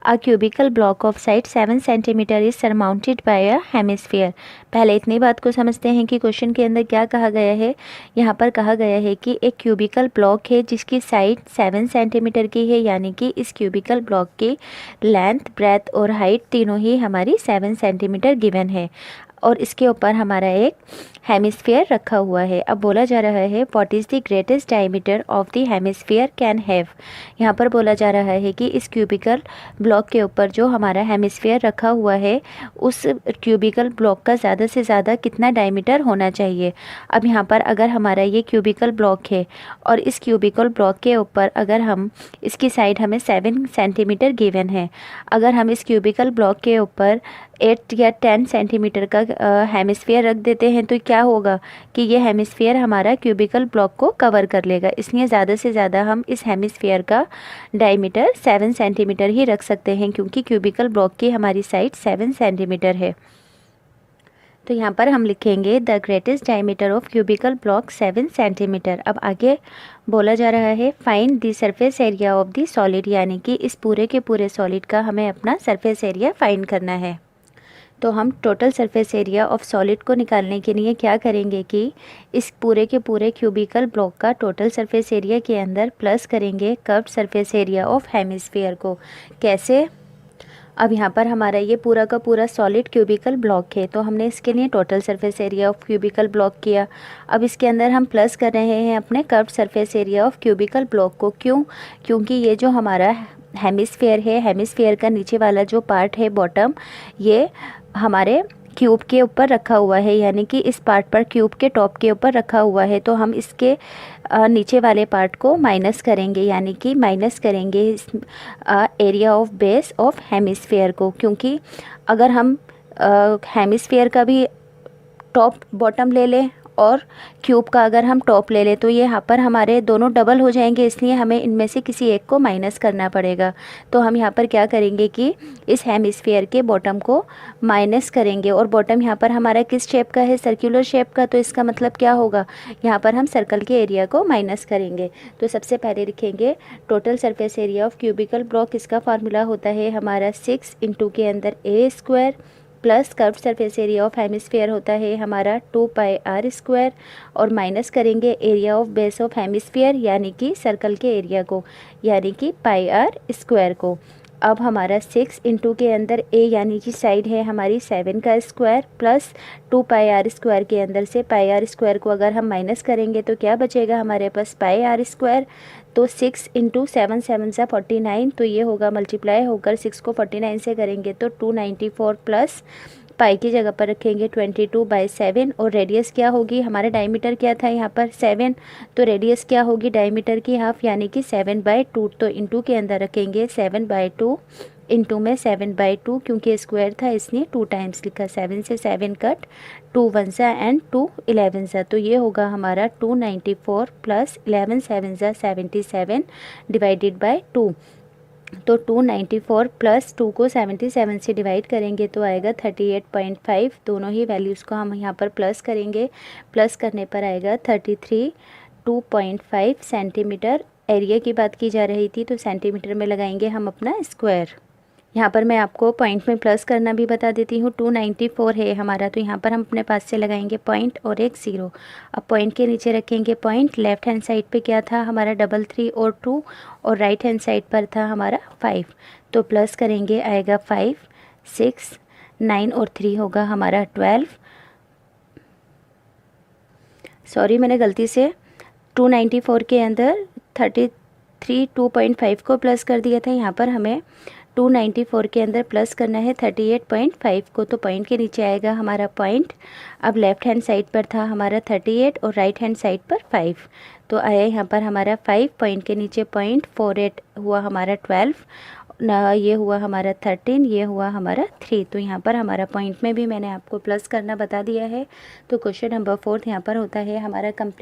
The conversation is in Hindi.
A cubical block of side 7 centimetre is surmounted bye a hemisphere. पहले इतनी बात को समझते हैं कि क्वेश्चन के अंदर क्या कहा गया है। यहाँ पर कहा गया है कि एक क्यूबिकल ब्लॉक है जिसकी साइड 7 सेंटीमीटर की है, यानी कि इस क्यूबिकल ब्लॉक की लेंथ, ब्रेथ और हाइट तीनों ही हमारी 7 सेंटीमीटर गिवन है और इसके ऊपर हमारा एक हेमिस्फीयर रखा हुआ है। अब बोला जा रहा है what is the greatest diameter of the hemisphere can have. यहाँ पर बोला जा रहा है कि इस क्यूबिकल ब्लॉक के ऊपर जो हमारा हेमिस्फीयर रखा हुआ है उस क्यूबिकल ब्लॉक का ज़्यादा से ज़्यादा कितना डायमीटर होना चाहिए। अब यहाँ पर अगर हमारा ये क्यूबिकल ब्लॉक है और इस क्यूबिकल ब्लॉक के ऊपर अगर हम इसकी साइड हमें 7 सेंटीमीटर गिवन है, अगर हम इस क्यूबिकल ब्लॉक के ऊपर 8 या 10 सेंटीमीटर का हेमिस्फीयर रख देते हैं तो क्या होगा कि ये हेमिस्फीयर हमारा क्यूबिकल ब्लॉक को कवर कर लेगा। इसलिए ज़्यादा से ज़्यादा हम इस हेमिस्फीयर का डायमीटर 7 सेंटीमीटर ही रख सकते हैं, क्योंकि क्यूबिकल ब्लॉक की हमारी साइड 7 सेंटीमीटर है। तो यहाँ पर हम लिखेंगे the greatest diameter of cubical block 7 centimetre. अब आगे बोला जा रहा है find the surface area of the solid, यानी कि इस पूरे के पूरे सॉलिड का हमें अपना सरफेस एरिया फाइंड करना है। तो हम total surface area of solid को निकालने के लिए क्या करेंगे कि इस पूरे के पूरे क्यूबिकल ब्लॉक का टोटल सरफेस एरिया के अंदर प्लस करेंगे curved surface area of hemisphere को। कैसे? अब यहाँ पर हमारा ये पूरा का पूरा सॉलिड क्यूबिकल ब्लॉक है, तो हमने इसके लिए total surface area of cubical block किया। अब इसके अंदर हम प्लस कर रहे हैं अपने curved surface area of cubical block को। क्यों? क्योंकि ये जो हमारा हेमिस्फीयर है, हेमिस्फीयर का नीचे वाला जो पार्ट है बॉटम, ये हमारे क्यूब के ऊपर रखा हुआ है, यानी कि इस पार्ट पर क्यूब के टॉप के ऊपर रखा हुआ है। तो हम इसके नीचे वाले पार्ट को माइनस करेंगे, यानी कि माइनस करेंगे इस area of base of hemisphere को। क्योंकि अगर हम हेमिस्फीयर का भी टॉप बॉटम ले लें और क्यूब का अगर हम टॉप ले लें तो ये यहाँ पर हमारे दोनों डबल हो जाएंगे, इसलिए हमें इनमें से किसी एक को माइनस करना पड़ेगा। तो हम यहाँ पर क्या करेंगे कि इस हेमिस्फीयर के बॉटम को माइनस करेंगे, और बॉटम यहाँ पर हमारा किस शेप का है? सर्कुलर शेप का। तो इसका मतलब क्या होगा? यहाँ पर हम सर्कल के एरिया को माइनस करेंगे। तो सबसे पहले लिखेंगे total surface area of cubical block. इसका फार्मूला होता है हमारा 6 इंटू के अंदर A square plus curved surface area of hemisphere होता है हमारा 2 पाई आर स्क्वायर, और माइनस करेंगे area of base of hemisphere यानी कि सर्कल के एरिया को, यानी कि पाई आर स्क्वायर को। अब हमारा 6 इंटू के अंदर ए यानी कि साइड है हमारी 7 का square plus 2 pi are square के अंदर से पाई आर स्क्वायर को अगर हम माइनस करेंगे तो क्या बचेगा हमारे पास? पाई आर स्क्वायर। तो 6 इंटू 7 7 सा 49, तो ये होगा मल्टीप्लाई होकर 6 को 49 से करेंगे तो 294 प्लस पाई की जगह पर रखेंगे 22/7, और रेडियस क्या होगी? हमारा डायमीटर क्या था यहाँ पर? 7, तो रेडियस क्या होगी डायमीटर की? हाफ, यानी कि 7/2। तो इंटू के अंदर रखेंगे 7/2, इंटू में 7/2, क्योंकि स्क्वायर था इसलिए 2 टाइम्स लिखा। 7 से 7 कट, 2 1 सा एंड 2 11 सा, तो ये होगा हमारा 294 प्लस 11 7 सा 77 डिवाइडेड बाय 2। तो 294 प्लस 2 को 77 से डिवाइड करेंगे तो आएगा 38.5। दोनों ही वैल्यूज़ को हम यहाँ पर प्लस करेंगे, प्लस करने पर आएगा 33.5 सेंटीमीटर। एरिया की बात की जा रही थी तो सेंटीमीटर में लगाएंगे हम अपना स्क्वायर। यहाँ पर मैं आपको पॉइंट में प्लस करना भी बता देती हूँ। 294 है हमारा, तो यहाँ पर हम अपने पास से लगाएंगे पॉइंट और एक 0। अब पॉइंट के नीचे रखेंगे पॉइंट। लेफ्ट हैंड साइड पे क्या था हमारा? 3 और 2, और राइट हैंड साइड पर था हमारा 5। तो प्लस करेंगे आएगा 5 6 9 और 3 होगा हमारा 12। सॉरी, मैंने गलती से 294 के अंदर 33 2.5 को प्लस कर दिया था। यहाँ पर हमें 294 के अंदर प्लस करना है 38.5 को, तो पॉइंट के नीचे आएगा हमारा पॉइंट। अब लेफ़्ट हैंड साइड पर था हमारा 38 और राइट हैंड साइड पर 5, तो आया यहाँ पर हमारा 5, पॉइंट के नीचे पॉइंट 48 हुआ हमारा 12, ये हुआ हमारा 13, ये हुआ हमारा 3। तो यहाँ पर हमारा पॉइंट में भी मैंने आपको प्लस करना बता दिया है। तो क्वेश्चन नंबर 4 यहाँ पर होता है हमारा कंप्लीट।